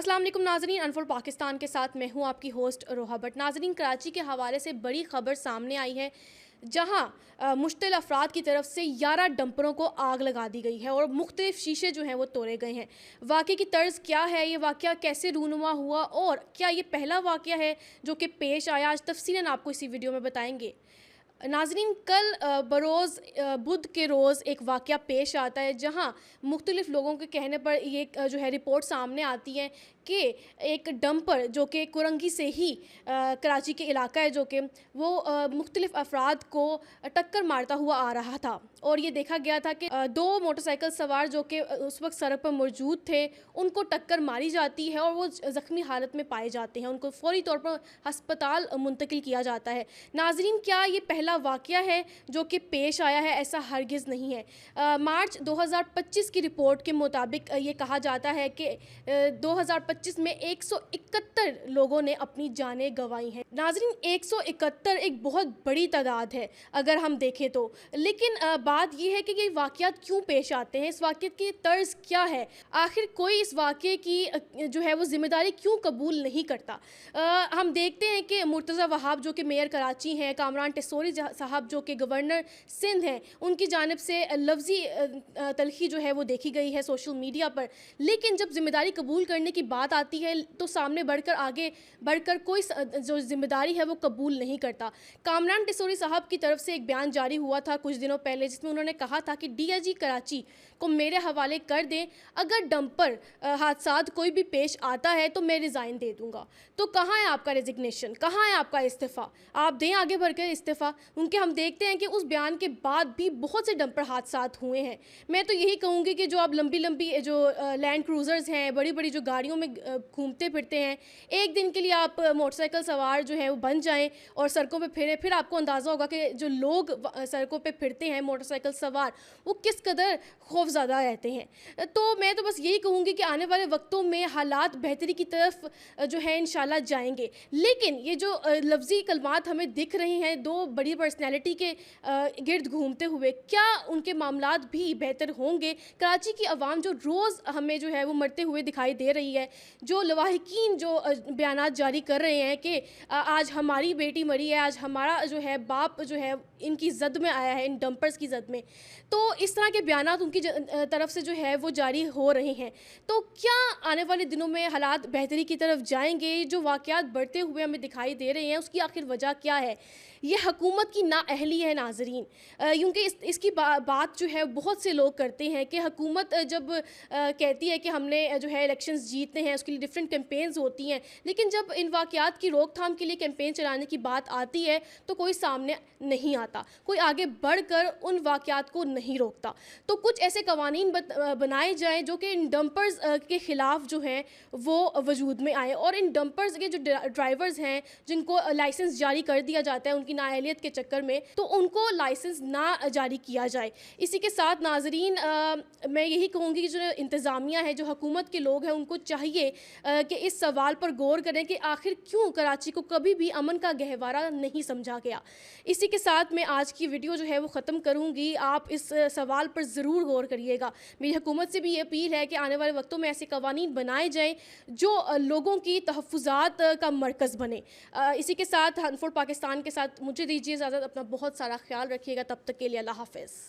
अस्सलाम वालेकुम नाज़रीन, अनफॉल पाकिस्तान के साथ मैं हूं आपकी होस्ट रोहा भट्ट। नाज़रीन, कराची के हवाले से बड़ी खबर सामने आई है जहां मुश्तिल अफराद की तरफ से 11 डंपरों को आग लगा दी गई है और मुख्तलिफ शीशे जो हैं वो तोड़े गए हैं। वाक़े की तर्ज क्या है, ये वाक़या कैसे रूनुमा हुआ और क्या ये पहला वाक़या है जो कि पेश आया, आज तफसीलन आपको इसी वीडियो में बताएंगे। नाज़रीन, कल बरोज़ बुध के रोज़ एक वाक़या पेश आता है जहां मुख्तलिफ लोगों के कहने पर ये जो है रिपोर्ट सामने आती है कि एक डंपर जो कि कुरंगी से ही कराची के इलाका है जो कि वो मुख्तलिफ अफराद को टक्कर मारता हुआ आ रहा था और ये देखा गया था कि दो मोटरसाइकिल सवार जो कि उस वक्त सड़क पर मौजूद थे उनको टक्कर मारी जाती है और वो ज़ख्मी हालत में पाए जाते हैं। उनको फ़ौरी तौर पर हस्पताल मुंतकिल किया जाता है। नाज़रीन, क्या ये पहला वाक़या है जो कि पेश आया है? ऐसा हरगिज़ नहीं है। मार्च 2025 की रिपोर्ट के मुताबिक ये कहा जाता है कि 2025 में 171 लोगों ने अपनी जानें गंवाई हैं। नाज़रीन, 171 एक बहुत बड़ी तादाद है अगर हम देखें तो, लेकिन बात यह है कि ये वाक़यात क्यों पेश आते हैं, इस वाक़े की तर्ज क्या है, आखिर कोई इस वाक़े की जो है वो ज़िम्मेदारी क्यों कबूल नहीं करता। हम देखते हैं कि मुर्तज़ा वहाब जो कि मेयर कराची हैं, कामरान टिसोरी साहब जो कि गवर्नर सिंध हैं, उनकी जानिब से लफ्ज़ी तलखी जो है वो देखी गई है सोशल मीडिया पर, लेकिन जब ज़िम्मेदारी कबूल करने की बात आती है तो सामने आगे बढ़कर कोई जो ज़िम्मेदारी है वो कबूल नहीं करता। कामरान टिसोरी साहब की तरफ से एक बयान जारी हुआ था कुछ दिनों पहले जिसमें उन्होंने कहा था कि डीआईजी कराची को मेरे हवाले कर दें, अगर डंपर हादसात कोई भी पेश आता है तो मैं रिज़ाइन दे दूंगा। तो कहाँ है आपका रेजिग्नेशन, कहाँ है आपका इस्तीफ़ा? आप दें आगे बढ़कर इस्तीफ़ा। उनके हम देखते हैं कि उस बयान के बाद भी बहुत से डंपर हादसात हुए हैं। मैं तो यही कहूँगी कि जो आप लंबी लंबी जो लैंड क्रूज़र्स हैं, बड़ी बड़ी जो गाड़ियों में घूमते फिरते हैं, एक दिन के लिए आप मोटरसाइकिल सवार जो है वो बन जाएं और सड़कों पे फिरें, फिर आपको अंदाज़ा होगा कि जो लोग सड़कों पे फिरते हैं मोटरसाइकिल सवार, वो किस कदर खौफज़दा रहते हैं। तो मैं तो बस यही कहूँगी कि आने वाले वक्तों में हालात बेहतरी की तरफ जो है इंशाल्लाह जाएंगे, लेकिन ये जो लफ्ज़ी कलमात हमें दिख रही हैं दो बड़ी पर्सनैलिटी के गिर्द घूमते हुए, क्या उनके मामलात भी बेहतर होंगे? कराची की आवाम जो रोज़ हमें जो है वो मरते हुए दिखाई दे रही है, जो लवाहिकीन जो बयानात जारी कर रहे हैं कि आज हमारी बेटी मरी है, आज हमारा जो है बाप जो है इनकी जद में आया है, इन डंपर्स की जद में, तो इस तरह के बयानात उनकी तरफ से जो है वो जारी हो रहे हैं। तो क्या आने वाले दिनों में हालात बेहतरी की तरफ जाएंगे? जो वाक़यात बढ़ते हुए हमें दिखाई दे रहे हैं उसकी आखिर वजह क्या है? ये हुकूमत की नाअहली है नाज़रीन, क्योंकि इसकी बात जो है बहुत से लोग करते हैं कि हुकूमत जब कहती है कि हमने जो है इलेक्शंस जीतने हैं, उसके लिए डिफरेंट कैंपेन्स होती हैं, लेकिन जब इन वाक़यात की रोकथाम के लिए कैंपेन चलाने की बात आती है तो कोई सामने नहीं आता, कोई आगे बढ़कर उन वाक़यात को नहीं रोकता। तो कुछ ऐसे कवानीन बनाए जाएँ जो कि इन डंपर्स के ख़िलाफ़ जो हैं वो वजूद में आए और इन डंपर्स के जो ड्राइवर्स हैं जिनको लाइसेंस जारी कर दिया जाता है उनकी नाअहलियत के चक्कर में, तो उनको लाइसेंस ना जारी किया जाए। इसी के साथ नाज़रीन, मैं यही कहूँगी कि जो इंतज़ामिया है, जो हुकूमत के लोग हैं, उनको चाहिए कि इस सवाल पर गौर करें कि आखिर क्यों कराची को कभी भी अमन का गहवारा नहीं समझा गया। इसी के साथ मैं आज की वीडियो जो है वो ख़त्म करूँगी। आप इस सवाल पर ज़रूर गौर करिएगा। मेरी हुकूमत से भी ये अपील है कि आने वाले वक्तों में ऐसे कवानीन बनाए जाएँ जो लोगों की तहफ़्फ़ुज़ात का मरकज़ बने। इसी के साथ अनफॉल पाकिस्तान के साथ मुझे दीजिए इजाज़त। अपना बहुत सारा ख्याल रखिएगा। तब तक के लिए अल्लाह हाफ़िज़।